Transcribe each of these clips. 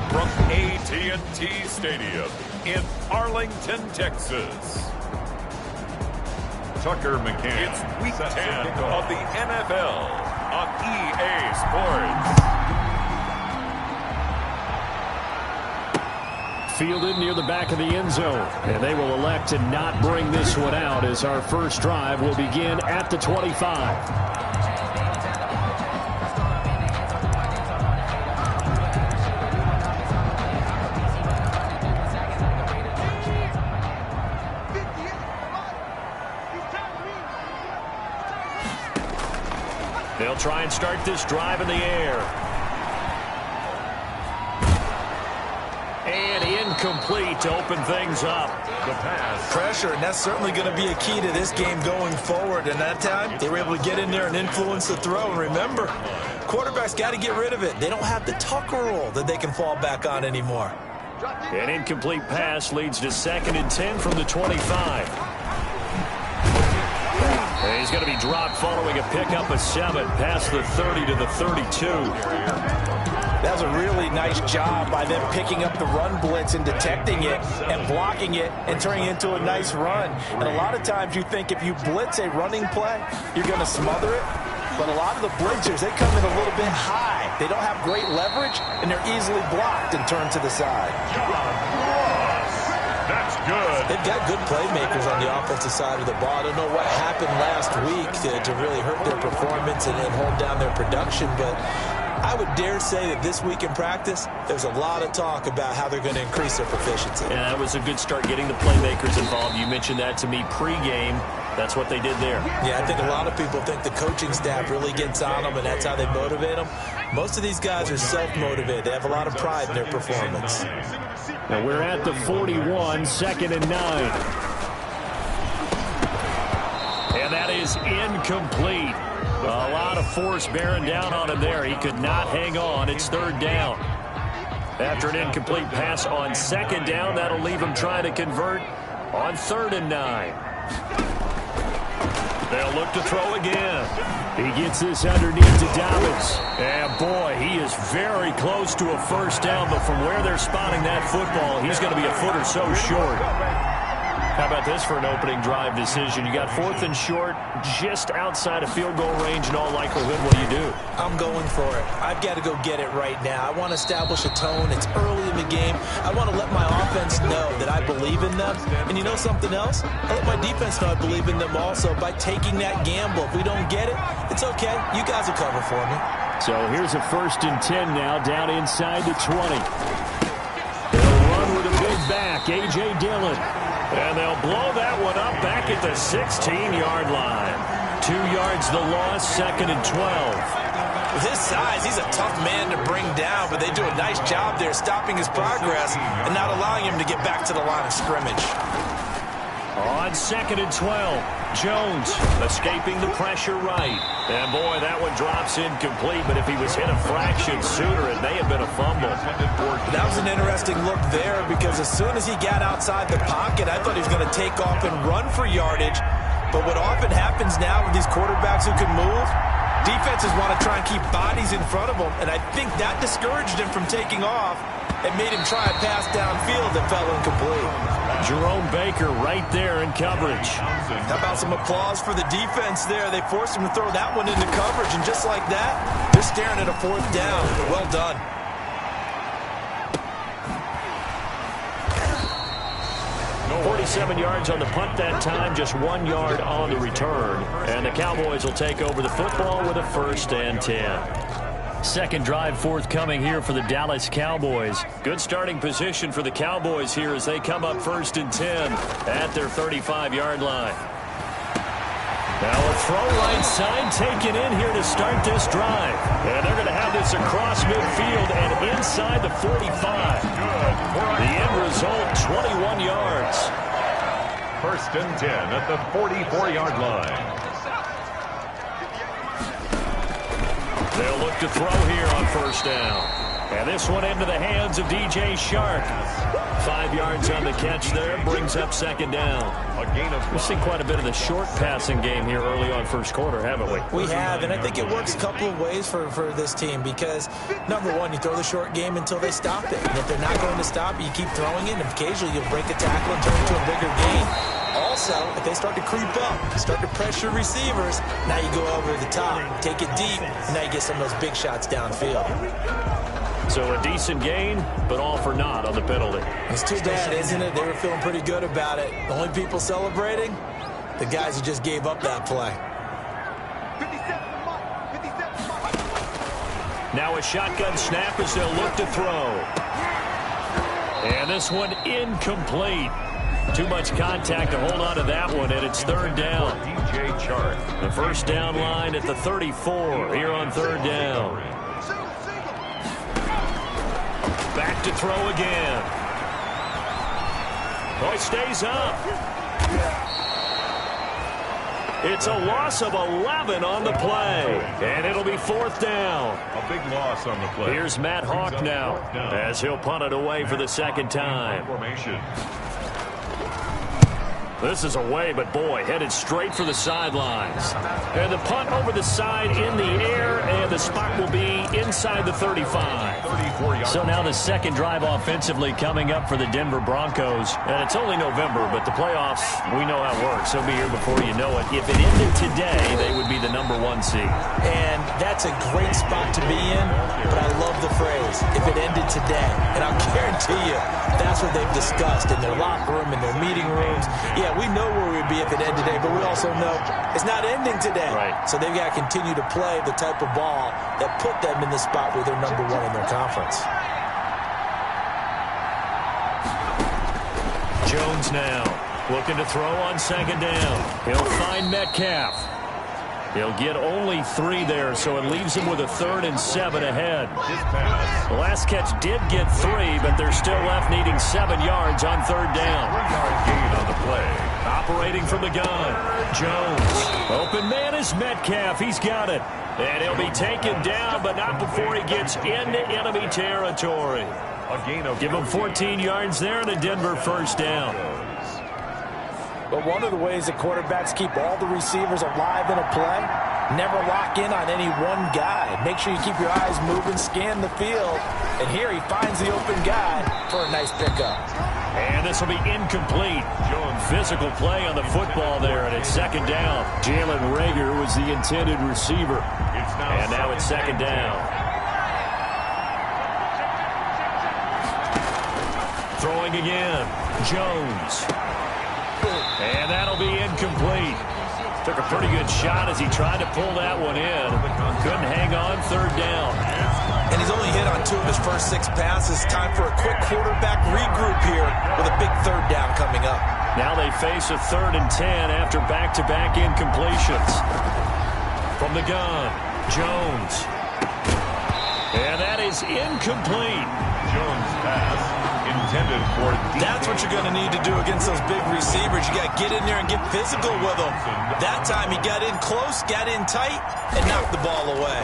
from AT&T Stadium in Arlington, Texas. Tucker McCann. It's Week 10 of the NFL on EA Sports. Fielded near the back of the end zone, and they will elect to not bring this one out as our first drive will begin at the 25. They'll try and start this drive in the air. And incomplete to open things up. The pass. Pressure, and that's certainly going to be a key to this game going forward. And that time, they were able to get in there and influence the throw. And remember, quarterbacks got to get rid of it. They don't have the Tucker rule that they can fall back on anymore. An incomplete pass leads to 2nd and 10 from the 25. And he's going to be dropped following a pickup of 7 past the 30 to the 32. That was a really nice job by them picking up the run blitz and detecting it and blocking it and turning it into a nice run. And a lot of times you think if you blitz a running play, you're going to smother it. But a lot of the blitzers, they come in a little bit high. They don't have great leverage, and they're easily blocked and turned to the side. That's good. They've got good playmakers on the offensive side of the ball. I don't know what happened last week to really hurt their performance and hold down their production, but I would dare say that this week in practice, there's a lot of talk about how they're going to increase their proficiency. Yeah, that was a good start getting the playmakers involved. You mentioned that to me pregame. That's what they did there. Yeah, I think a lot of people think the coaching staff really gets on them, and that's how they motivate them. Most of these guys are self-motivated. They have a lot of pride in their performance. Now we're at the 41, 2nd and 9. And that is incomplete. A lot of force bearing down on him there. He could not hang on. It's 3rd down. After an incomplete pass on 2nd down, that'll leave him trying to convert on 3rd and 9. They'll look to throw again. He gets this underneath to Dobbins. And boy, he is very close to a first down, but from where they're spotting that football, he's going to be a foot or so short. How about this for an opening drive decision? You got 4th and short, just outside of field goal range in all likelihood. What do you do? I'm going for it. I've got to go get it right now. I want to establish a tone. It's early in the game. I want to let my offense know that I believe in them. And you know something else? I let my defense know I believe in them also by taking that gamble. If we don't get it, it's okay. You guys will cover for me. So here's a 1st and 10 now, down inside the 20. They'll run with a big back, A.J. Dillon. And they'll blow that one up back at the 16-yard line. 2 yards the loss, 2nd and 12. With his size, he's a tough man to bring down, but they do a nice job there stopping his progress and not allowing him to get back to the line of scrimmage. On 2nd and 12, Jones escaping the pressure right. And boy, that one drops incomplete, but if he was hit a fraction sooner, it may have been a fumble. That was an interesting look there because as soon as he got outside the pocket, I thought he was going to take off and run for yardage. But what often happens now with these quarterbacks who can move, defenses want to try and keep bodies in front of them, and I think that discouraged him from taking off and made him try a pass downfield that fell incomplete. Jerome Baker right there in coverage. How about some applause for the defense there? They forced him to throw that one into coverage, and just like that, they're staring at a 4th down. Well done. No. 47 yards on the punt that time, just 1 yard on the return. And the Cowboys will take over the football with a 1st and 10. Second drive forthcoming here for the Dallas Cowboys. Good starting position for the Cowboys here as they come up 1st and 10 at their 35-yard line. Now a throw right side taken in here to start this drive. And they're going to have this across midfield and inside the 45. The end result, 21 yards. 1st and 10 at the 44-yard line. They'll look to throw here on 1st down. And this one into the hands of DJ Shark. 5 yards on the catch there, brings up second down. We've seen quite a bit of the short passing game here early on first quarter, haven't we? We have, and I think it works a couple of ways for this team because, number one, you throw the short game until they stop it. And if they're not going to stop it, you keep throwing it, and occasionally you'll break a tackle and turn it into a bigger gain. Also, if they start to creep up, start to pressure receivers, now you go over the top, take it deep, and now you get some of those big shots downfield. So a decent gain, but all for naught on the penalty. It's too bad, isn't it? They were feeling pretty good about it. The only people celebrating, the guys who just gave up that play. Now a shotgun snap as they'll look to throw. And this one incomplete. Too much contact to hold on to that one, and it's third down. DJ Chark. The first down line at the 34 here on third down. Back to throw again. Oh, he stays up. It's a loss of 11 on the play, and it'll be fourth down. A big loss on the play. Here's Matt Hawk now as he'll punt it away for the second time. Formation. This is away, but boy, headed straight for the sidelines. And the punt over the side in the air, and the spot will be inside the 35. So now the second drive offensively coming up for the Denver Broncos. And it's only November, but the playoffs, we know how it works. They'll be here before you know it. If it ended today, they would be the #1 seed. And that's a great spot to be in, but I love the phrase, if it ended today. And I'll guarantee you, that's what they've discussed in their locker room, in their meeting rooms. Yeah, we know where we'd be if it ended today, but we also know it's not ending today. Right. So they've got to continue to play the type of ball that put them in the spot where they're #1 in their conference. Jones now looking to throw on second down. He'll find Metcalf. He'll get only 3 there, so it leaves him with a 3rd and 7 ahead. The last catch did get 3, but they're still left needing 7 yards on third down. 3-yard gain on the play. Operating from the gun, Jones. Open man is Metcalf. He's got it. And he'll be taken down, but not before he gets into enemy territory. A gain of Give him 14 yards there and a Denver first down. But one of the ways that quarterbacks keep all the receivers alive in a play, never lock in on any one guy. Make sure you keep your eyes moving, scan the field. And here he finds the open guy for a nice pickup. And this will be incomplete. Physical play on the football there, and it's second down. Jalen Reagor was the intended receiver. And now it's second down. Throwing again. Jones. And that'll be incomplete. Took a pretty good shot as he tried to pull that one in. Couldn't hang on, third down. And he's only hit on 2 of his first 6 passes. Time for a quick quarterback regroup here with a big third down coming up. Now they face a 3rd and 10 after back-to-back incompletions. From the gun, Jones. And that is incomplete. Jones' pass intended for That's what you're going to need to do against those big receivers. You got to get in there and get physical with them. That time he got in close, got in tight, and knocked the ball away.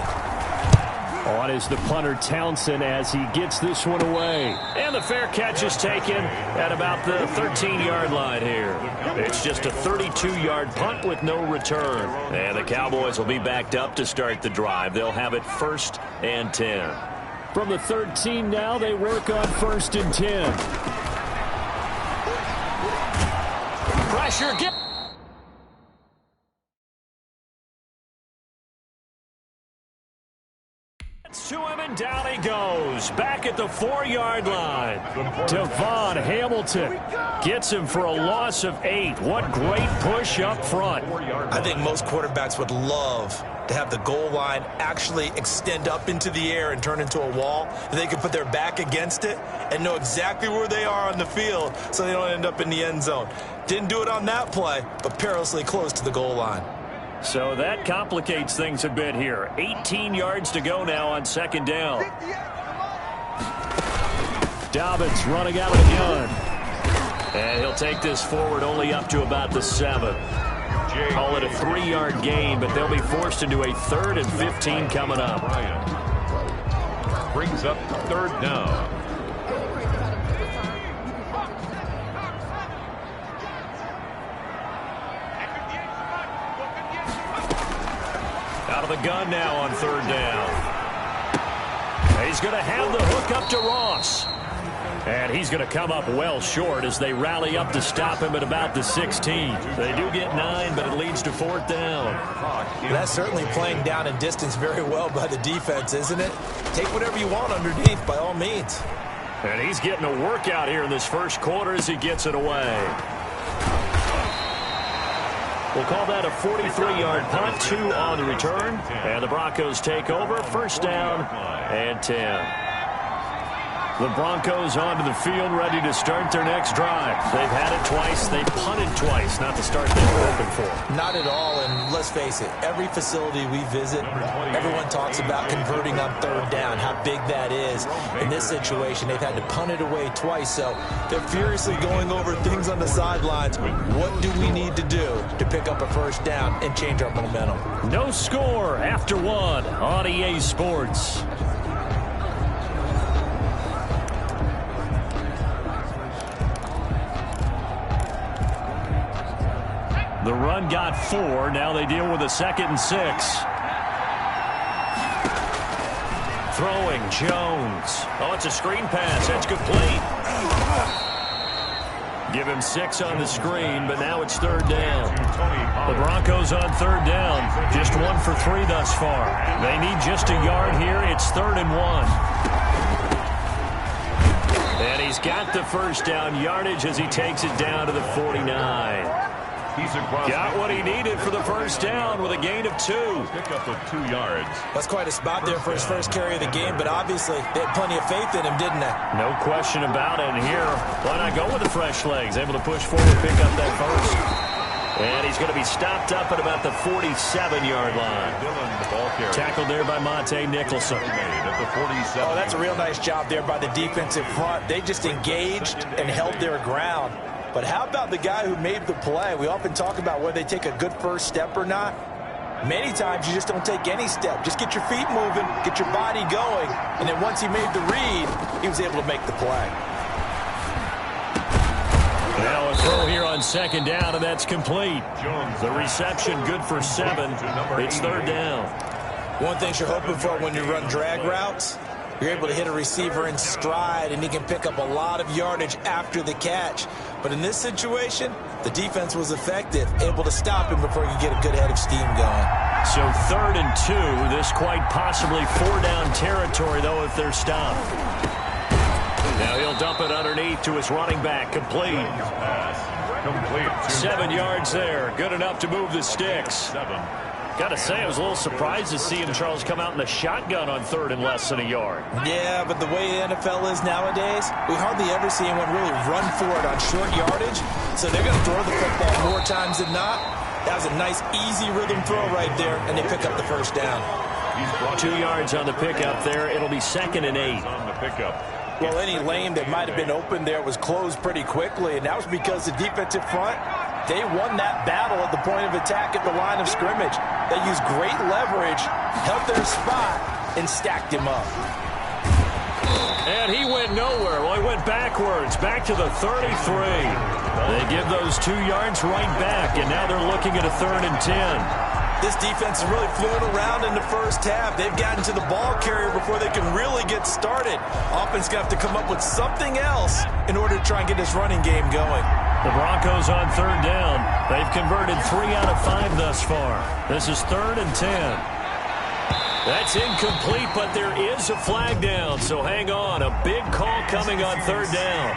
On is the punter Townsend as he gets this one away. And the fair catch is taken at about the 13-yard line here. It's just a 32-yard punt with no return. And the Cowboys will be backed up to start the drive. They'll have it 1st and 10. From the 13 now, they work on 1st and 10. Pressure, get... to him, and down he goes. Back at the 4-yard line. Devon Hamilton gets him for a loss of 8. What great push up front. I think most quarterbacks would love to have the goal line actually extend up into the air and turn into a wall. They can put their back against it and know exactly where they are on the field so they don't end up in the end zone. Didn't do it on that play, but perilously close to the goal line. So that complicates things a bit here. 18 yards to go now on second down. Dobbins running out of the gun. And he'll take this forward only up to about the 7. Call it a 3-yard gain, but they'll be forced into a 3rd and 15 coming up. brings up third down. Out of the gun now on third down. He's going to hand the hook up to Ross. And he's going to come up well short as they rally up to stop him at about the 16. They do get 9, but it leads to fourth down. That's certainly playing down and distance very well by the defense, isn't it? Take whatever you want underneath, by all means. And he's getting a workout here in this first quarter as he gets it away. We'll call that a 43-yard punt, 2 on the return. And the Broncos take over, first down and 10. The Broncos onto the field, ready to start their next drive. They've had it twice. They've punted twice. Not the start they were hoping for. Not at all, and let's face it, every facility we visit, everyone talks about converting on third down, how big that is. In this situation, they've had to punt it away twice, so they're furiously going over things on the sidelines. What do we need to do to pick up a first down and change our momentum? No score after 1 on EA Sports. The run got 4. Now they deal with a 2nd and 6. Throwing Jones. Oh, it's a screen pass. That's complete. Give him 6 on the screen, but now it's third down. The Broncos on third down. Just 1 for 3 thus far. They need just a yard here. It's 3rd and 1. And he's got the first down yardage as he takes it down to the 49. Got what he needed for the first down with a gain of 2. Pick up of 2 yards. That's quite a spot there for his first carry of the game, but obviously they had plenty of faith in him, didn't they? No question about it. And here, why not go with the fresh legs? Able to push forward, pick up that first. And he's going to be stopped up at about the 47-yard line. Tackled there by Monte Nicholson. Oh, that's a real nice job there by the defensive front. They just engaged and held their ground. But how about the guy who made the play? We often talk about whether they take a good first step or not. Many times you just don't take any step. Just get your feet moving, get your body going, and then once he made the read, he was able to make the play. Now a throw here on second down, and that's complete. The reception good for 7. It's third down. One thing you're hoping for when you run drag routes, you're able to hit a receiver in stride, and he can pick up a lot of yardage after the catch. But in this situation, the defense was effective, able to stop him before he could get a good head of steam going. So 3rd and 2. This quite possibly 4-down territory, though, if they're stopped. Now he'll dump it underneath to his running back. Complete. 7 yards there. Good enough to move the sticks. Got to say, I was a little surprised to see him, Charles, come out in the shotgun on 3rd and less than a yard. Yeah, but the way the NFL is nowadays, we hardly ever see anyone really run for it on short yardage. So they're going to throw the football more times than not. That was a nice, easy rhythm throw right there, and they pick up the first down. 2 yards on the pickup there. It'll be 2nd and 8. On the pickup. Well, any lane that might have been open there was closed pretty quickly, and that was because the defensive front, they won that battle at the point of attack at the line of scrimmage. They used great leverage, held their spot, and stacked him up. And he went nowhere. Well, he went backwards, back to the 33. They give those 2 yards right back, and now they're looking at a 3rd and 10. This defense is really flew around in the first half. They've gotten to the ball carrier before they can really get started. Offense going to have to come up with something else in order to try and get this running game going. The Broncos on third down. They've converted 3 out of 5 thus far. This is 3rd and 10. That's incomplete, but there is a flag down, so hang on. A big call coming on third down.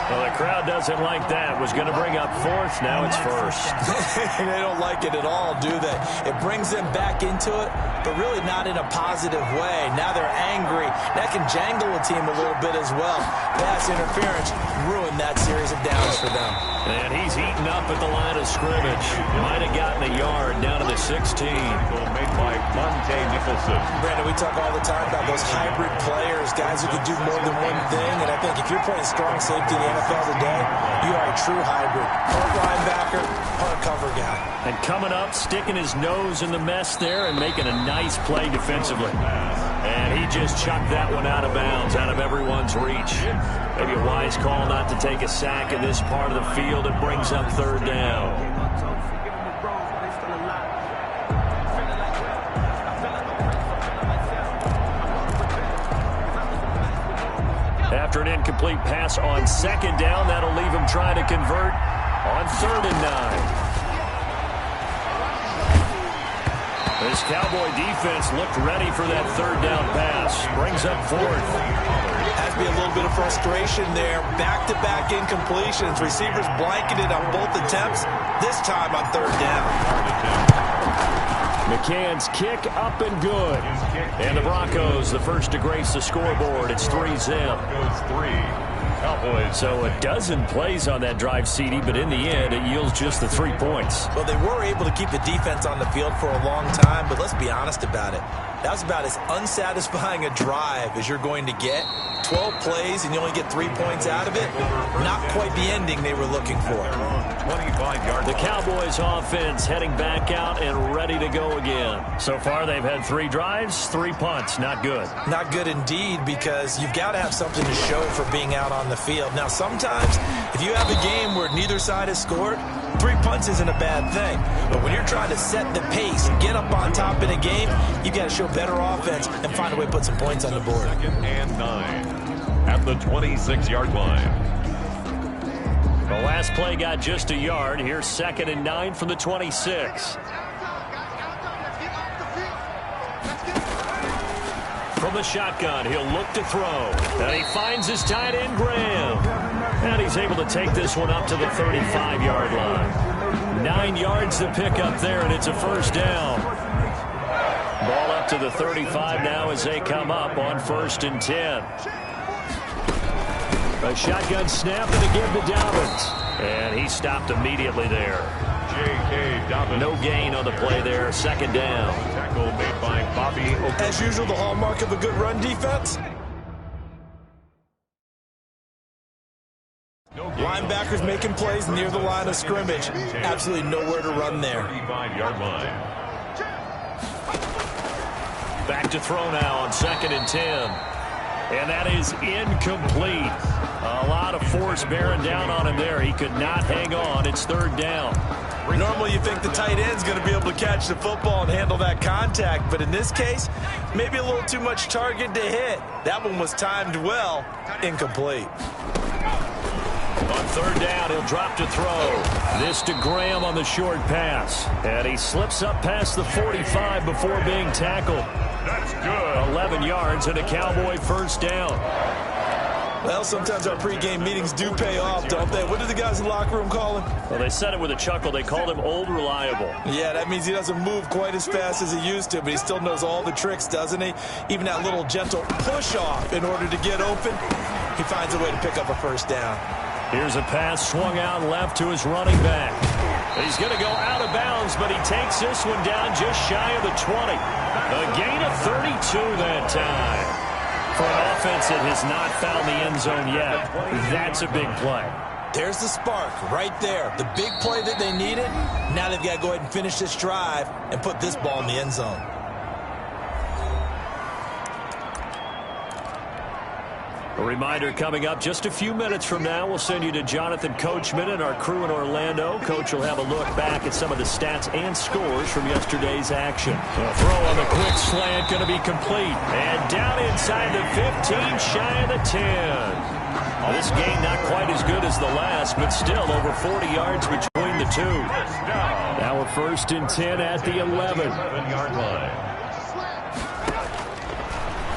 Well, the crowd doesn't like that. Was going to bring up 4th. Now it's 1st. They don't like it at all, do they? It brings them back into it, but really not in a positive way. Now they're angry. That can jangle a team a little bit as well. Pass interference ruined that series of downs for them. And he's eaten up at the line of scrimmage. Might have gotten a yard down to the 16. Made by mikeyd1815's. Brandon, we talk all the time about those hybrid players, guys who can do more than one thing. And I think if you're playing strong safety in the NFL today, you are a true hybrid. Part linebacker, part cover guy. And coming up, sticking his nose in the mess there and making a nice play defensively. And he just chucked that one out of bounds, out of everyone's reach. Maybe a wise call not to take a sack in this part of the field. It brings up third down. After an incomplete pass on second down, that'll leave him trying to convert on 3rd and 9. This Cowboy defense looked ready for that 3rd down pass. Brings up 4th. Has to be a little bit of frustration there. Back-to-back incompletions. Receivers blanketed on both attempts, this time on 3rd down. McCann's kick up and good. And the Broncos, the first to grace the scoreboard. It's 3-zip. So a dozen plays on that drive, CD, but in the end, it yields just the 3 points. Well, they were able to keep the defense on the field for a long time, but let's be honest about it. That was about as unsatisfying a drive as you're going to get. 12 plays and you only get 3 points out of it. Not quite the ending they were looking for. The Cowboys offense heading back out and ready to go again. So far, they've had 3 drives, 3 punts. Not good. Not good indeed, because you've got to have something to show for being out on the field. Now, sometimes, if you have a game where neither side has scored, 3 punts isn't a bad thing. But when you're trying to set the pace and get up on top in a game, you've got to show better offense and find a way to put some points on the board. 2nd and 9 at the 26-yard line. The last play got just a yard. Here's 2nd and 9 from the 26. From the shotgun, he'll look to throw. And he finds his tight end, Graham. And he's able to take this one up to the 35-yard line. 9 yards to pick up there, and it's a 1st down. Ball up to the 35 now as they come up on 1st and 10. A shotgun snap and a give to Dobbins. And he stopped immediately there. J.K. Dobbins. No gain on the play there. 2nd down. Tackle made by Bobby. As usual, the hallmark of a good run defense. Linebackers making plays near the line of scrimmage. Absolutely nowhere to run there. 35-yard line. Back to throw now on 2nd and 10. And that is incomplete. A lot of force bearing down on him there. He could not hang on. It's 3rd down. Normally you think the tight end's going to be able to catch the football and handle that contact, but in this case, maybe a little too much target to hit. That one was timed well. Incomplete. On 3rd down, he'll drop to throw. This to Graham on the short pass. And he slips up past the 45 before being tackled. That's good. 11 yards and a Cowboy 1st down. Well, sometimes our pregame meetings do pay off, don't they? What do the guys in the locker room call him? Well, they said it with a chuckle. They called him Old Reliable. Yeah, that means he doesn't move quite as fast as he used to, but he still knows all the tricks, doesn't he? Even that little gentle push-off in order to get open. He finds a way to pick up a 1st down. Here's a pass swung out left to his running back. He's going to go out of bounds, but he takes this one down just shy of the 20. A gain of 32 that time. For an offense that has not found the end zone yet, that's a big play. There's the spark right there. The big play that they needed. Now they've got to go ahead and finish this drive and put this ball in the end zone. A reminder coming up just a few minutes from now. We'll send you to Jonathan Coachman and our crew in Orlando. Coach will have a look back at some of the stats and scores from yesterday's action. A throw on the quick slant going to be complete. And down inside the 15, shy of the 10. This game not quite as good as the last, but still over 40 yards between the two. Now a 1st and 10 at the 11-yard line.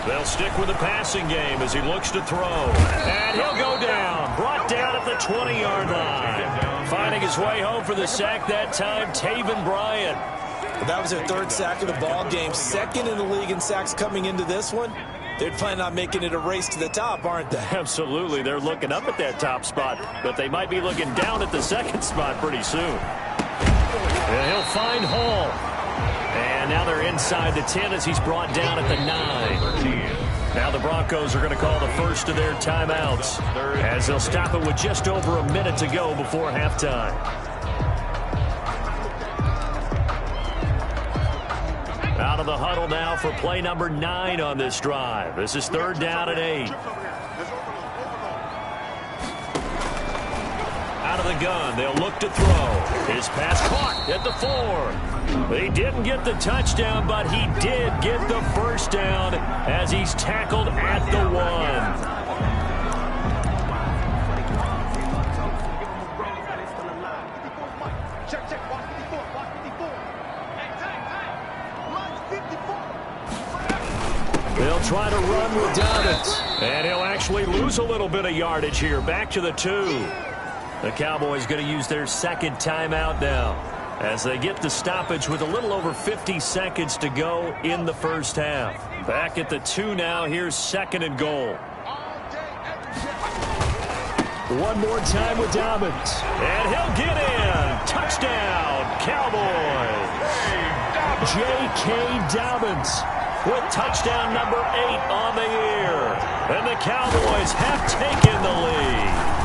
They'll stick with the passing game as he looks to throw. And he'll go down. Brought down at the 20-yard line. Finding his way home for the sack that time, Taven Bryant. That was their 3rd sack of the ball game. 2nd in the league in sacks coming into this one. They're planning on making it a race to the top, aren't they? Absolutely. They're looking up at that top spot, but they might be looking down at the second spot pretty soon. And he'll find Hall. And now they're inside the 10 as he's brought down at the 9. Now the Broncos are going to call the first of their timeouts as they'll stop it with just over a minute to go before halftime. Out of the huddle now for play number 9 on this drive. This is 3rd down and 8. Out of the gun, they'll look to throw. His pass caught at the 4. He didn't get the touchdown, but he did get the first down as he's tackled at the 1. They'll try to run with Dobbins. And he'll actually lose a little bit of yardage here. Back to the 2. The Cowboys going to use their second timeout now as they get the stoppage with a little over 50 seconds to go in the first half. Back at the 2 now. Here's 2nd and goal. One more time with Dobbins. And he'll get in. Touchdown, Cowboys. J.K. Dobbins with touchdown number 8 on the year. And the Cowboys have taken the lead.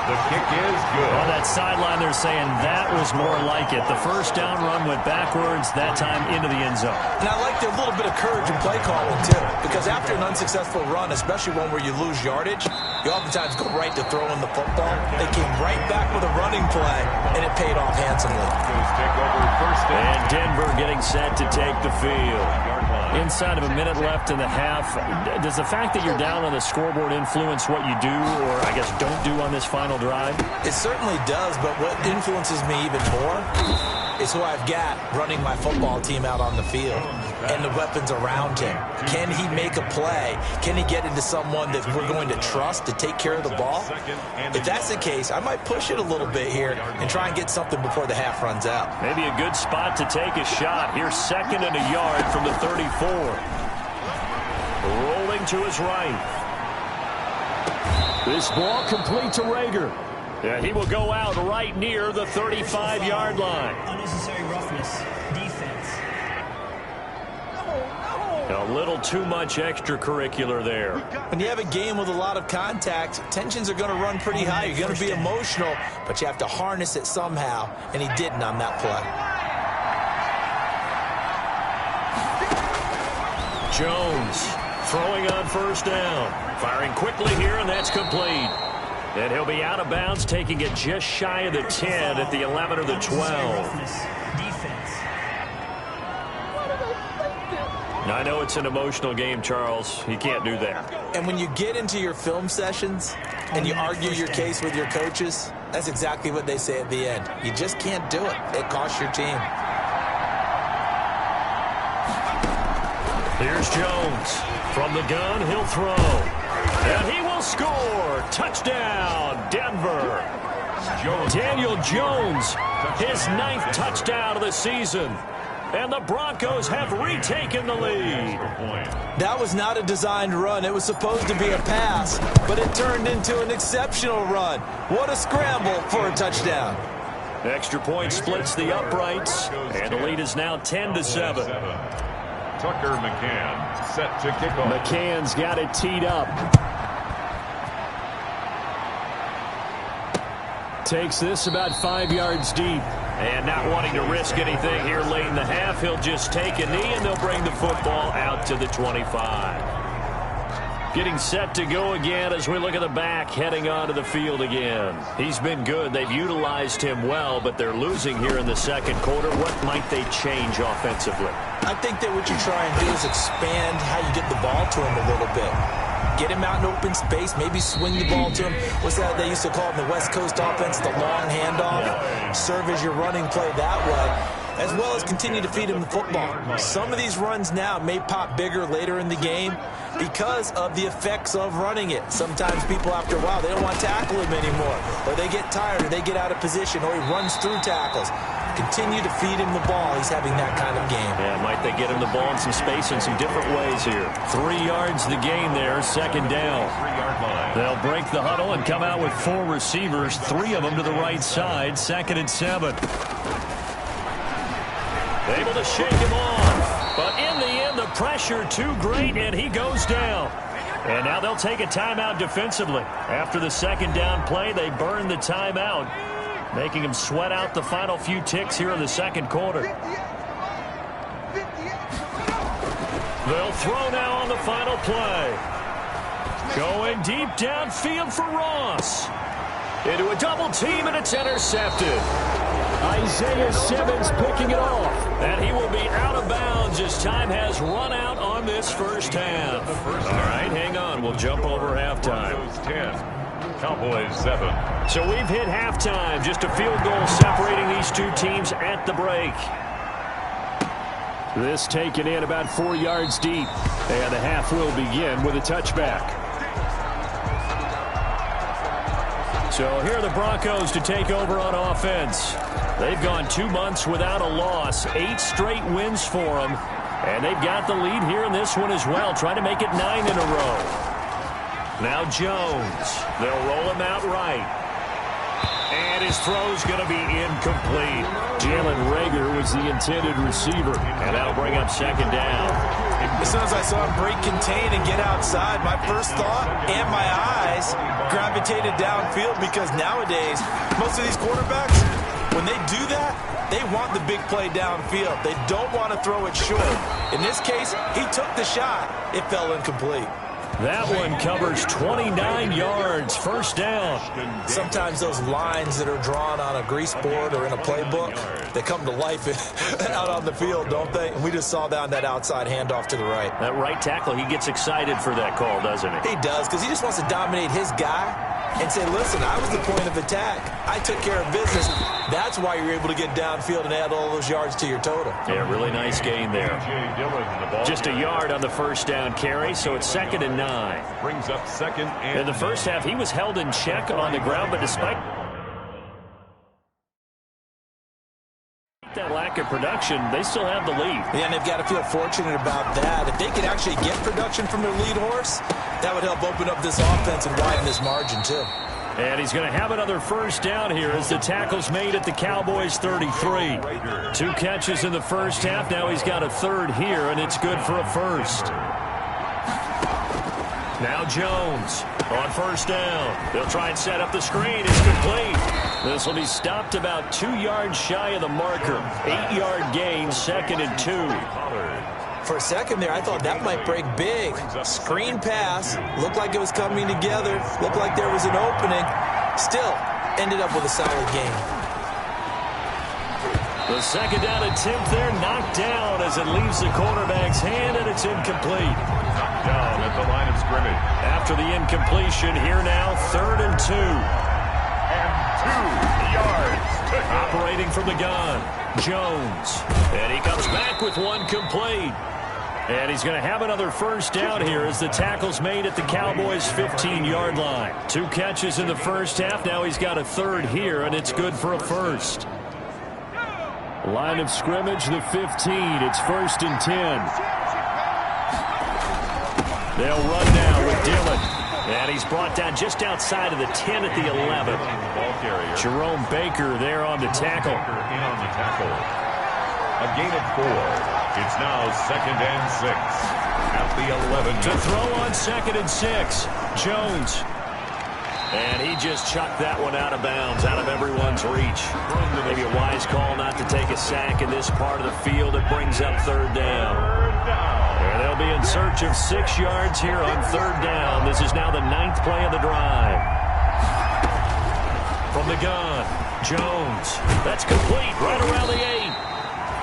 The kick is good. On that sideline, they're saying that was more like it. The first down run went backwards, that time into the end zone. And I like their little bit of courage in play calling, too. Because after an unsuccessful run, especially one where you lose yardage, you oftentimes go right to throwing the football. They came right back with a running play, and it paid off handsomely. And Denver getting set to take the field. Inside of a minute left in the half, does the fact that you're down on the scoreboard influence what you do, or I guess don't do on this final drive? It certainly does, but what influences me even more is who I've got running my football team out on the field and the weapons around him. Can he make a play? Can he get into someone that we're going to trust to take care of the ball? If that's the case, I might push it a little bit here and try and get something before the half runs out. Maybe a good spot to take a shot. Here's 2nd and a yard from the 34. Rolling to his right. This ball complete to Rager. And he will go out right near the 35-yard line. Unnecessary roughness. Defense. A little too much extracurricular there. When you have a game with a lot of contact, tensions are going to run pretty high. You're going to be emotional, but you have to harness it somehow, and he didn't on that play. Jones throwing on first down. Firing quickly here, and that's complete. And he'll be out of bounds, taking it just shy of the 10 at the 11 or the 12. I know it's an emotional game, Charles. You can't do that. And when you get into your film sessions and you argue your case with your coaches, that's exactly what they say at the end. You just can't do it. It costs your team. Here's Jones. From the gun, he'll throw. And he will score. Touchdown, Denver. Daniel Jones, his 9th touchdown of the season. And the Broncos have retaken the lead. That was not a designed run. It was supposed to be a pass, but it turned into an exceptional run. What a scramble for a touchdown. Extra point splits the uprights, and the lead is now 10-7. Tucker McCann set to kick off. McCann's got it teed up. Takes this about 5 yards deep. And not wanting to risk anything here late in the half, he'll just take a knee, and they'll bring the football out to the 25. Getting set to go again as we look at the back heading onto the field again. He's been good. They've utilized him well, but they're losing here in the second quarter. What might they change offensively? I think that what you try and do is expand how you get the ball to him a little bit. Get him out in open space, maybe swing the ball to him. What's that they used to call it in the West Coast offense, the long handoff? Serve as your running play that way, as well as continue to feed him the football. Some of these runs now may pop bigger later in the game because of the effects of running it. Sometimes people, after a while, they don't want to tackle him anymore, or they get tired, or they get out of position, or he runs through tackles. Continue to feed him the ball. He's having that kind of game. Yeah, might they get him the ball in some space in some different ways here. 3 yards the gain there, second down. They'll break the huddle and come out with 4 receivers, 3 of them to the right side, 2nd and 7. Able to shake him off, but in the end, the pressure too great, and he goes down. And now they'll take a timeout defensively. After the second down play, they burn the timeout, making him sweat out the final few ticks here in the second quarter. They'll throw now on the final play. Going deep downfield for Ross. Into a double team, and it's intercepted. Isaiah Simmons picking it off. And he will be out of bounds as time has run out on this first half. All right, hang on. We'll jump over halftime. 10, Cowboys 7. So we've hit halftime. Just a field goal separating these two teams at the break. This taken in about 4 yards deep. And the half will begin with a touchback. So here are the Broncos to take over on offense. They've gone 2 months without a loss, 8 straight wins for them. And they've got the lead here in this one as well, trying to make it 9 in a row. Now Jones. They'll roll him out right. And his throw's going to be incomplete. Jalen Reagor was the intended receiver. And that'll bring up second down. As soon as I saw him break contain and get outside, my first thought and my eyes gravitated downfield, because nowadays, most of these quarterbacks, when they do that, they want the big play downfield. They don't want to throw it short. In this case, he took the shot. It fell incomplete. That one covers 29 yards, first down. Sometimes those lines that are drawn on a grease board or in a playbook, they come to life out on the field, don't they? And we just saw that on that outside handoff to the right. That right tackle, he gets excited for that call, doesn't he? He does, because he just wants to dominate his guy and say, listen, I was the point of attack. I took care of business. That's why you're able to get downfield and add all those yards to your total. Yeah, really nice gain there. Just a yard on the first down carry, so it's 2nd and 9. Brings up 2nd and in the first half, he was held in check on the ground, but despite that lack of production, they still have the lead. Yeah, and they've got to feel fortunate about that. If they could actually get production from their lead horse, that would help open up this offense and widen this margin too. And he's going to have another first down here as the tackle's made at the Cowboys 33. 2 catches in the first half. Now he's got a third here, and it's good for a first. Now Jones on first down. They'll try and set up the screen. It's complete. This will be stopped about 2 yards shy of the marker. 8-yard gain, 2nd and 2. For a second there, I thought that might break big. Screen pass. Looked like it was coming together. Looked like there was an opening. Still, ended up with a solid gain. The second down attempt there knocked down as it leaves the quarterback's hand, and it's incomplete. knocked down at the line of scrimmage. After the incompletion, here now, 3rd and 2. And 2 yards. Operating from the gun, Jones. And he comes back with one complete. And he's going to have another first down here as the tackle's made at the Cowboys' 15-yard line. 2 catches in the first half. Now he's got a third here, and it's good for a first. Line of scrimmage, the 15. It's 1st and 10. They'll run now with Dillon. And he's brought down just outside of the 10 at the 11. Ball carrier. Jerome Baker there on the tackle. In on the tackle. A gain of 4. It's now 2nd and 6 at the 11. To throw on 2nd and 6. Jones. And he just chucked that one out of bounds, out of everyone's reach. Maybe a wise call not to take a sack in this part of the field. It brings up 3rd down. And they'll be in search of 6 yards here on 3rd down. This is now the 9th play of the drive. From the gun, Jones. That's complete right around the 8.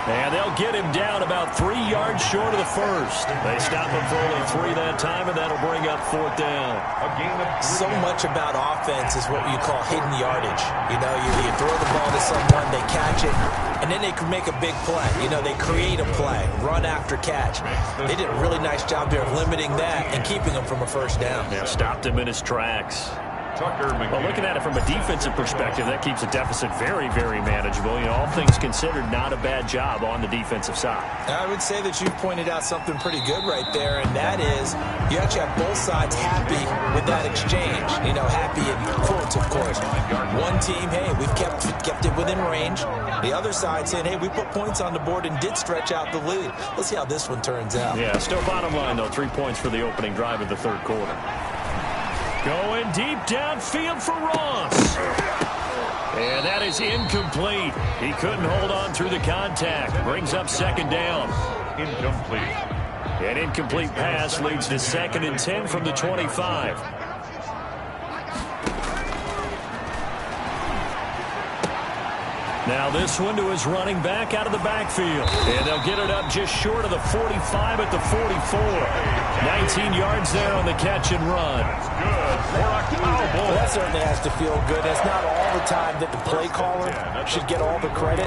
And they'll get him down about 3 yards short of the first. They stop him for only 3 that time, and that'll bring up 4th down. A gain of 3. So much about offense is what you call hidden yardage. You know, you throw the ball to someone, they catch it, and then they can make a big play. You know, they create a play, run after catch. They did a really nice job there of limiting that and keeping him from a first down. Yeah, stopped him in his tracks. Well, looking at it from a defensive perspective, that keeps a deficit very, very manageable. You know, all things considered, not a bad job on the defensive side. I would say that you've pointed out something pretty good right there, and that is you actually have both sides happy with that exchange. You know, happy in quotes, of course. One team, hey, we've kept it within range. The other side saying, hey, we put points on the board and did stretch out the lead. Let's see how this one turns out. Yeah, still bottom line, though, 3 points for the opening drive of the third quarter. Going deep downfield for Ross. And that is incomplete. He couldn't hold on through the contact. Brings up second down. Incomplete. An incomplete pass leads to 2nd and 10 from the 25. Now this one to his running back out of the backfield. And they'll get it up just short of the 45 at the 44. 19 yards there on the catch and run. That's good for a Cowboy. Well, that certainly has to feel good. It's not all the time that the play caller should get all the credit.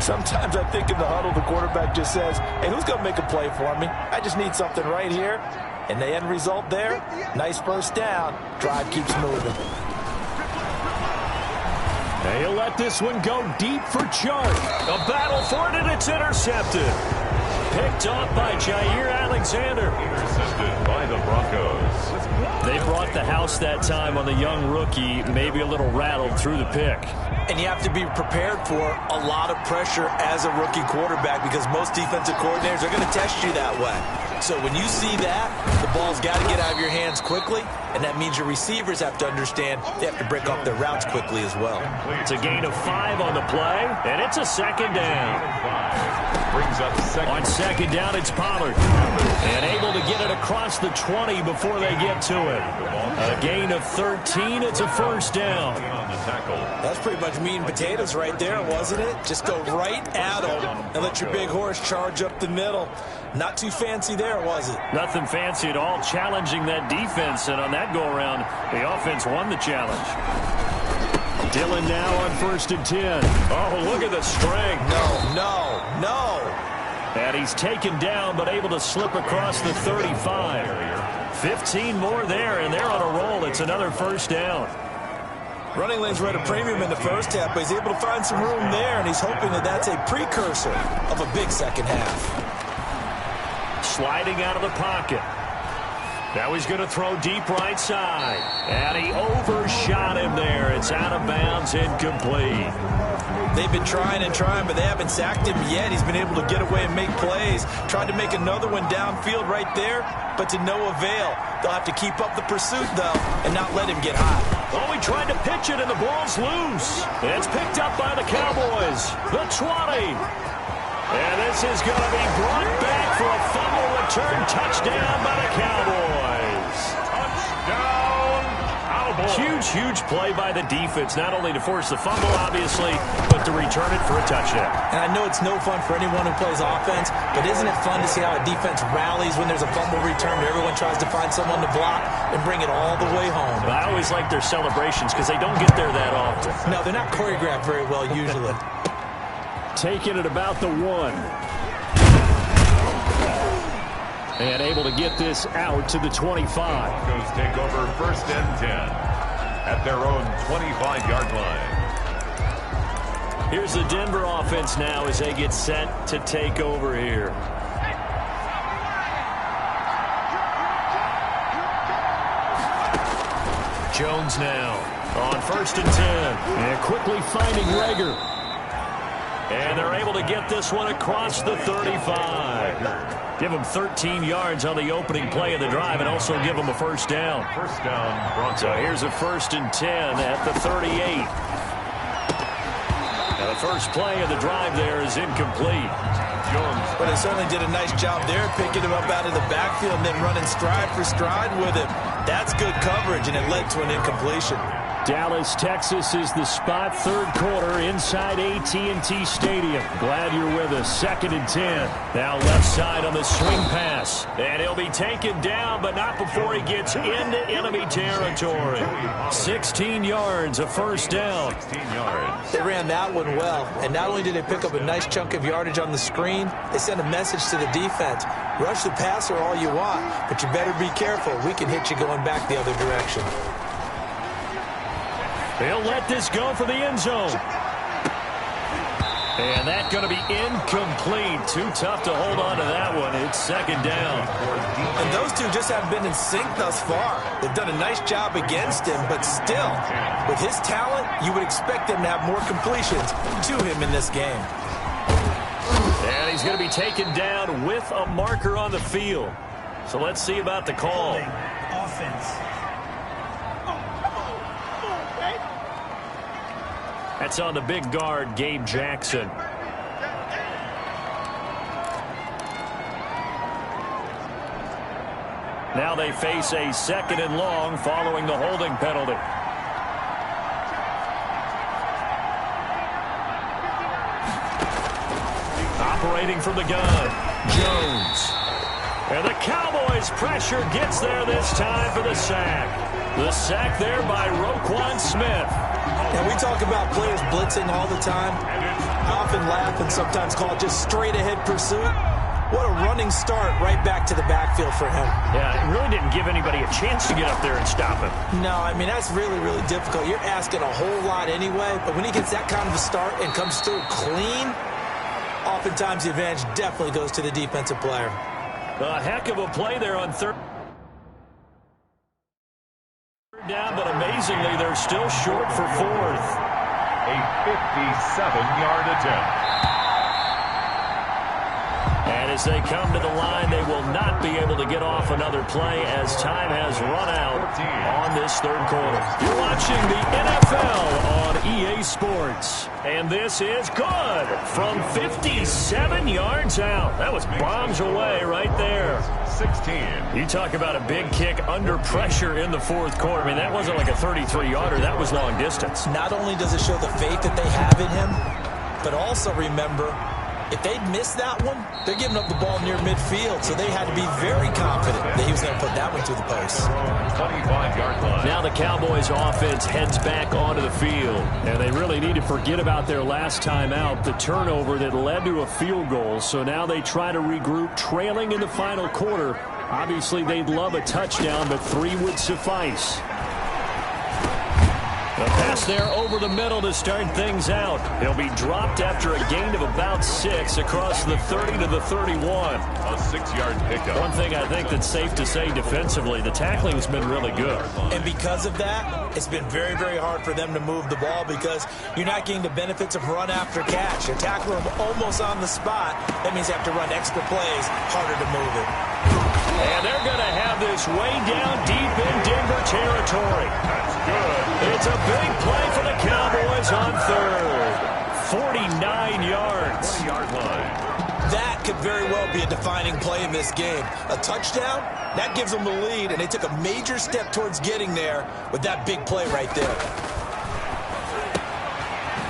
Sometimes I think in the huddle, the quarterback just says, hey, who's going to make a play for me? I just need something right here. And the end result there, nice first down. Drive keeps moving. He'll let this one go deep for Chark. A battle for it, and it's intercepted. Picked off by Jair Alexander. Intercepted by the Broncos. They brought the house that time on the young rookie, maybe a little rattled through the pick. And you have to be prepared for a lot of pressure as a rookie quarterback because most defensive coordinators are going to test you that way. So when you see that, the ball's got to get out of your hands quickly, and that means your receivers have to understand they have to break off their routes quickly as well. It's a gain of 5 on the play, and it's a second down. Brings up second. On second down, it's Pollard. And able to get it across the 20 before they get to it. A gain of 13, it's a first down. On the tackle. That's pretty much meat and potatoes right there, wasn't it? Just go right at them and let your big horse charge up the middle. Not too fancy there, was it? Nothing fancy at all, challenging that defense. And on that go-around, the offense won the challenge. Dillon now on 1st and 10. Oh, look at the strength. No. And he's taken down, but able to slip across the 35. 15 more there, and they're on a roll. It's another first down. Running lanes were at a premium in the first half, but he's able to find some room there, and he's hoping that that's a precursor of a big second half. Sliding out of the pocket. Now he's going to throw deep right side. And he overshot him there. It's out of bounds, incomplete. They've been trying and trying, but they haven't sacked him yet. He's been able to get away and make plays. Tried to make another one downfield right there, but to no avail. They'll have to keep up the pursuit, though, and not let him get hot. Oh, he tried to pitch it, and the ball's loose. It's picked up by the Cowboys. The 20. And this is going to be brought back for a fumble return touchdown by the Cowboys. Touchdown, Cowboys. Huge play by the defense, not only to force the fumble, obviously, but to return it for a touchdown. And I know it's no fun for anyone who plays offense, but isn't it fun to see how a defense rallies when there's a fumble return where everyone tries to find someone to block and bring it all the way home? I always like their celebrations because they don't get there that often. No, they're not choreographed very well usually. Taking it about the 1. And able to get this out to the 25. Broncos take over 1st and 10 at their own 25-yard line. Here's the Denver offense now as they get set to take over here. Jones now on 1st and 10. And quickly finding Rager. And they're able to get this one across the 35. Give them 13 yards on the opening play of the drive and also give them a first down. First down, Broncos. So here's a 1st and 10 at the 38. Now the first play of the drive there is incomplete. Jones. But they certainly did a nice job there picking him up out of the backfield and then running stride for stride with him. That's good coverage, and it led to an incompletion. Dallas, Texas is the spot. Third quarter inside AT&T Stadium. Glad you're with us. 2nd and 10. Now left side on the swing pass. And he'll be taken down, but not before he gets into enemy territory. 16 yards, a first down. 16 yards. They ran that one well, and not only did they pick up a nice chunk of yardage on the screen, they sent a message to the defense. Rush the passer all you want, but you better be careful. We can hit you going back the other direction. They'll let this go for the end zone. And that's going to be incomplete. Too tough to hold on to that one. It's second down. And those two just haven't been in sync thus far. They've done a nice job against him, but still, with his talent, you would expect him to have more completions to him in this game. And he's going to be taken down with a marker on the field. So let's see about the call. Offense. That's on the big guard, Gabe Jackson. Now they face a second and long following the holding penalty. Operating from the gun, Jones. And the Cowboys' pressure gets there this time for the sack. The sack there by Roquan Smith. And we talk about players blitzing all the time. I often laugh and sometimes call it just straight-ahead pursuit. What a running start right back to the backfield for him. Yeah, it really didn't give anybody a chance to get up there and stop him. No, I mean, that's really, really difficult. You're asking a whole lot anyway, but when he gets that kind of a start and comes through clean, oftentimes the advantage definitely goes to the defensive player. A heck of a play there on third down, but amazingly, they're still short for fourth. A 57-yard attempt. And as they come to the line, they will not be able to get off another play as time has run out on this third quarter. You're watching the NFL on EA Sports. And this is good from 57 yards out. That was bombs away right there. 16. You talk about a big kick under pressure in the fourth quarter. I mean, that wasn't like a 33-yarder. That was long distance. Not only does it show the faith that they have in him, but also remember, if they'd missed that one, they're giving up the ball near midfield, so they had to be very confident that he was going to put that one through the post. 25-yard line. Now the Cowboys offense heads back onto the field, and they really need to forget about their last time out, the turnover that led to a field goal. So now they try to regroup, trailing in the final quarter. Obviously, they'd love a touchdown, but 3 would suffice. The pass there over the middle to start things out. He'll be dropped after a gain of about 6 across the 30 to the 31. A 6-yard pickup. One thing I think that's safe to say defensively, the tackling's been really good. And because of that, it's been very, very hard for them to move the ball because you're not getting the benefits of run after catch. You're tackling them almost on the spot. That means you have to run extra plays, harder to move it. And they're going to have this way down deep in Denver territory. That's good. It's a big play for the Cowboys on third. 49 yards. 20-yard line. That could very well be a defining play in this game. A touchdown, that gives them the lead, and they took a major step towards getting there with that big play right there.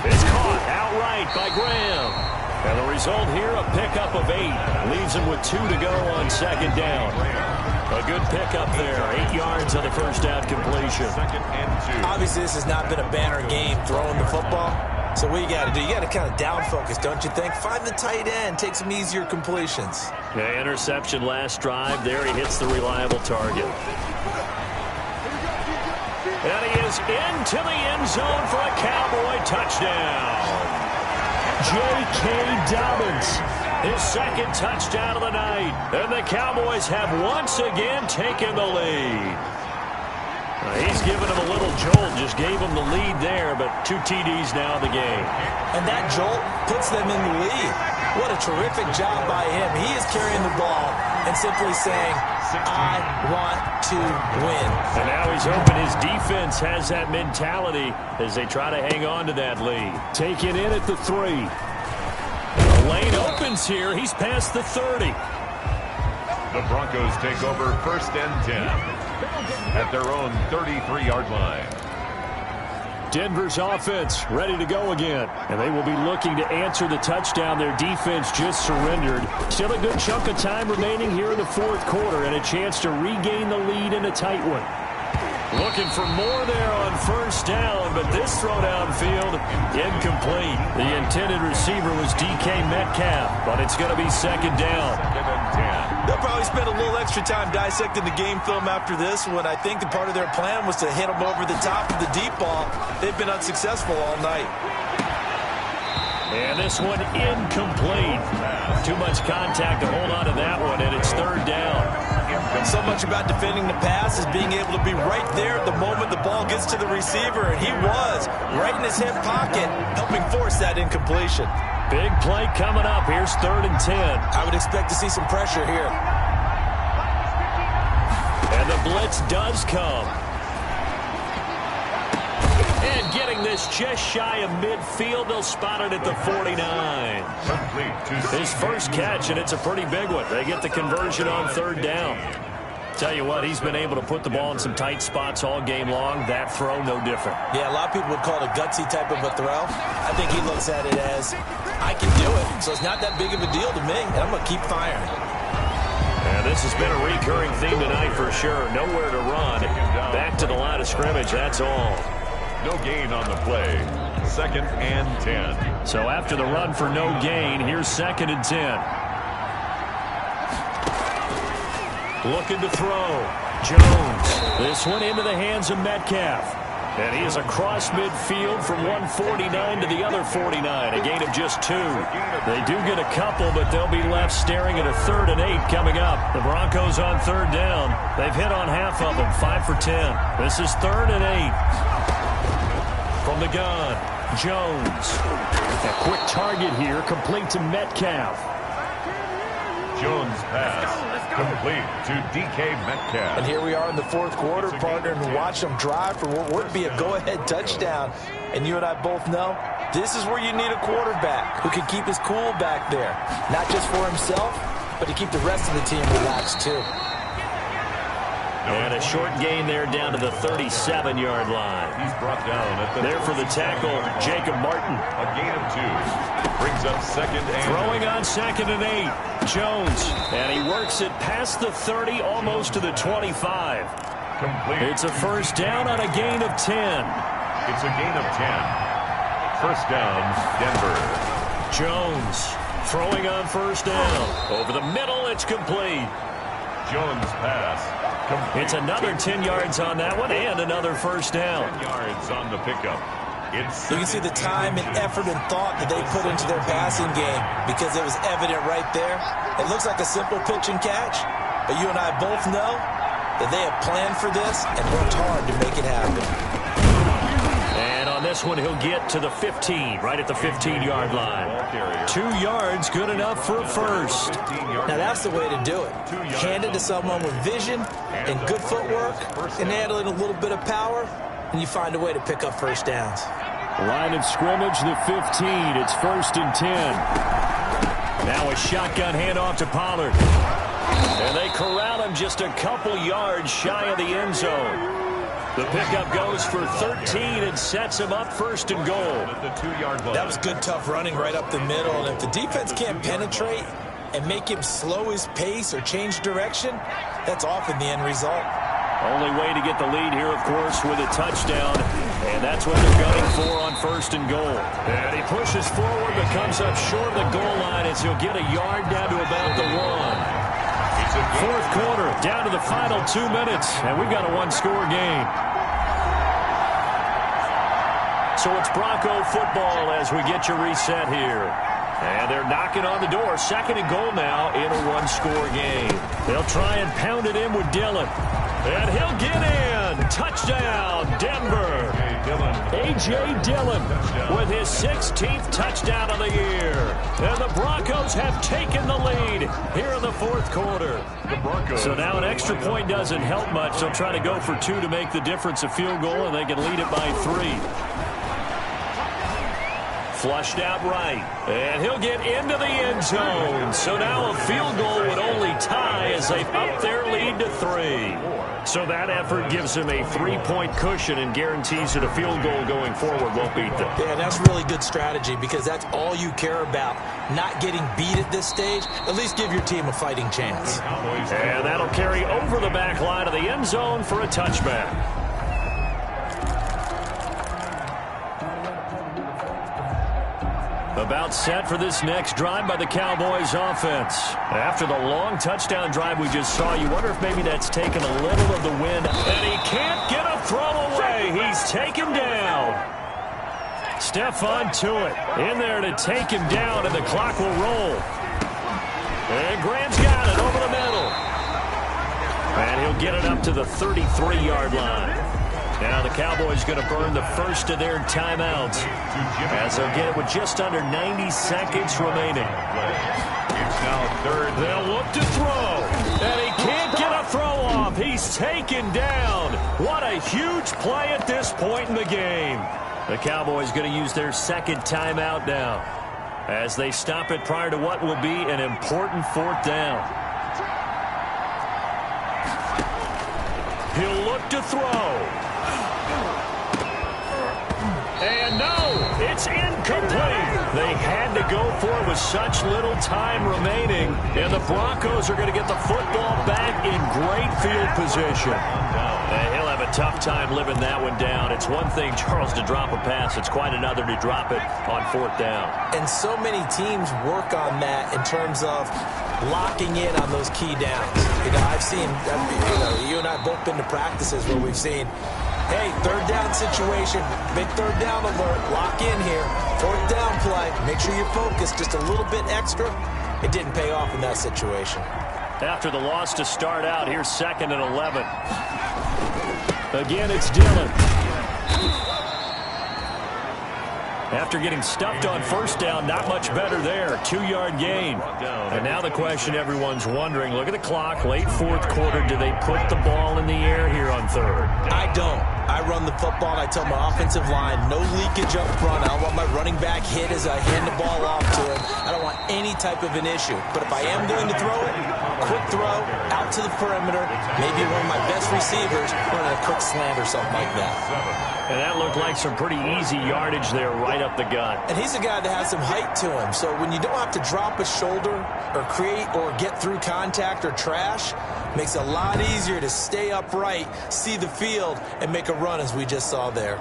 It's caught outright by Graham. And the result here, a pickup of 8. Leaves him with 2 to go on second down. A good pickup there. 8 yards on the first down completion. Second and 2. Obviously, this has not been a banner game throwing the football. So what you got to do, you got to kind of down focus, don't you think? Find the tight end, take some easier completions. Yeah, interception last drive. There he hits the reliable target. And he is into the end zone for a Cowboy touchdown. J.K. Dobbins, his second touchdown of the night. And the Cowboys have once again taken the lead. He's given him a little jolt, just gave him the lead there, but 2 TDs now in the game. And that jolt puts them in the lead. What a terrific job by him. He is carrying the ball and simply saying, I want to win. And now he's hoping his defense has that mentality as they try to hang on to that lead. Taken in at the 3. The lane opens here. He's past the 30. The Broncos take over first and 10 at their own 33-yard line. Denver's offense ready to go again. And they will be looking to answer the touchdown their defense just surrendered. Still a good chunk of time remaining here in the fourth quarter and a chance to regain the lead in a tight one. Looking for more there on first down, but this throw downfield, incomplete. The intended receiver was DK Metcalf, but it's going to be second down. Second and 10. They'll probably spend a little extra time dissecting the game film after this one. I think the part of their plan was to hit them over the top of the deep ball. They've been unsuccessful all night. And this one incomplete. Too much contact to hold on to that one, and it's third down. So much about defending the pass is being able to be right there at the moment the ball gets to the receiver, and he was right in his hip pocket, helping force that incompletion. Big play coming up. Here's 3rd and 10. I would expect to see some pressure here. And the blitz does come. And getting this just shy of midfield, they'll spot it at the 49. His first catch, and it's a pretty big one. They get the conversion on 3rd down. Tell you what, he's been able to put the ball in some tight spots all game long. That throw, no different. Yeah, a lot of people would call it a gutsy type of a throw. I think he looks at it as, I can do it, so it's not that big of a deal to me, and I'm going to keep firing. And this has been a recurring theme tonight for sure. Nowhere to run. Back to the line of scrimmage, that's all. No gain on the play. 2nd and 10. So after the run for no gain, here's 2nd and 10. Looking to throw. Jones. This one into the hands of Metcalf. And he is across midfield from 149 to the other 49. A gain of just 2. They do get a couple, but they'll be left staring at a 3rd and 8 coming up. The Broncos on 3rd down. They've hit on half of them, 5 for 10. This is 3rd and 8. From the gun, Jones. A quick target here, complete to Metcalf. Jones pass, complete to DK Metcalf. And here we are in the 4th quarter, partner, and watch them drive for what would be a go-ahead touchdown. And you and I both know this is where you need a quarterback who can keep his cool back there. Not just for himself, but to keep the rest of the team relaxed, too. And a short gain there down to the 37-yard line. He's brought down at the there for the tackle, Jacob Martin. A gain of 2. Brings up 2nd and throwing on 2nd and 8. Jones. And he works it past the 30, almost to the 25. Complete. It's a first down on a gain of 10. It's a gain of 10. First down, Denver. Jones throwing on first down. Over the middle, it's complete. Jones pass. Complete. It's another 10 yards on that one and another first down. 10 yards on the pickup. You can see the time and effort and thought that they put into their passing game because it was evident right there. It looks like a simple pitch and catch, but you and I both know that they have planned for this and worked hard to make it happen. And on this one, he'll get to the 15, right at the 15-yard line. 2 yards, good enough for a first. Now that's the way to do it. Hand it to someone with vision and good footwork and add in a little bit of power, and you find a way to pick up first downs. Line of scrimmage, the 15. It's 1st and 10. Now a shotgun handoff to Pollard. And they corral him just a couple yards shy of the end zone. The pickup goes for 13 and sets him up 1st and goal. That was good, tough running right up the middle. And if the defense can't penetrate and make him slow his pace or change direction, that's often the end result. Only way to get the lead here, of course, with a touchdown. And that's what they're gunning for on 1st and goal. And he pushes forward but comes up short of the goal line as he'll get a yard down to about the 1. 4th quarter, down to the final 2 minutes, and we've got a 1-score game. So it's Bronco football as we get you reset here. And they're knocking on the door. 2nd and goal now in a 1-score game. They'll try and pound it in with Dillon. And he'll get in. Touchdown, Denver. A.J. Dillon with his 16th touchdown of the year. And the Broncos have taken the lead here in the 4th quarter. So now an extra point doesn't help much. They'll try to go for 2 to make the difference a field goal, and they can lead it by 3. Flushed out right, and he'll get into the end zone. So now a field goal would only tie as they've upped their lead to 3. So that effort gives him a 3-point cushion and guarantees that a field goal going forward won't beat them. Yeah, that's really good strategy because that's all you care about. Not getting beat at this stage, at least give your team a fighting chance. And that'll carry over the back line of the end zone for a touchback. About set for this next drive by the Cowboys offense. After the long touchdown drive we just saw, you wonder if maybe that's taken a little of the wind. And he can't get a throw away. He's taken down. Stephon Tuitt in there to take him down, and the clock will roll. And Graham's got it over the middle. And he'll get it up to the 33-yard line. Now the Cowboys going to burn the first of their timeouts as they'll get it with just under 90 seconds remaining. It's now third. They'll look to throw. And he can't get a throw off. He's taken down. What a huge play at this point in the game. The Cowboys going to use their second timeout now as they stop it prior to what will be an important fourth down. He'll look to throw. And no, it's incomplete. They had to go for it with such little time remaining. And the Broncos are going to get the football back in great field position. And he'll have a tough time living that one down. It's one thing, Charles, to drop a pass. It's quite another to drop it on fourth down. And so many teams work on that in terms of locking in on those key downs. I've seen, you and I have both been to practices where we've seen, hey, third down situation, big third down alert, lock in here, fourth down play, make sure you focus just a little bit extra. It didn't pay off in that situation. After the loss to start out, here's 2nd and 11. Again, it's Dillon. After getting stuffed on first down, not much better there. 2-yard gain. And now the question everyone's wondering, look at the clock, late fourth quarter. Do they put the ball in the air here on third? I don't. I run the football, and I tell my offensive line, no leakage up front. I don't want my running back hit as I hand the ball off to him. I don't want any type of an issue. But if I am going to throw it, quick throw, out to the perimeter, maybe one of my best receivers running a quick slant or something like that. And that looked like some pretty easy yardage there right up the gut. And he's a guy that has some height to him. So when you don't have to drop a shoulder or create or get through contact or trash, makes it a lot easier to stay upright, see the field, and make a run as we just saw there.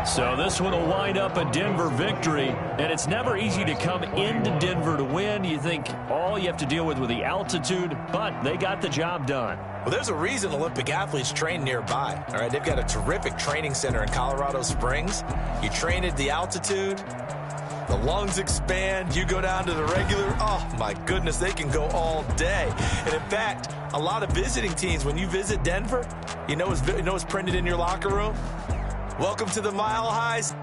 So this one will wind up a Denver victory, and it's never easy to come into Denver to win. You think all you have to deal with the altitude, but they got the job done. Well, there's a reason Olympic athletes train nearby. All right, they've got a terrific training center in Colorado Springs. You train at the altitude, the lungs expand, you go down to the regular, oh my goodness, they can go all day. And in fact, a lot of visiting teams, when you visit Denver, you know what's printed in your locker room? Welcome to the Mile Highs.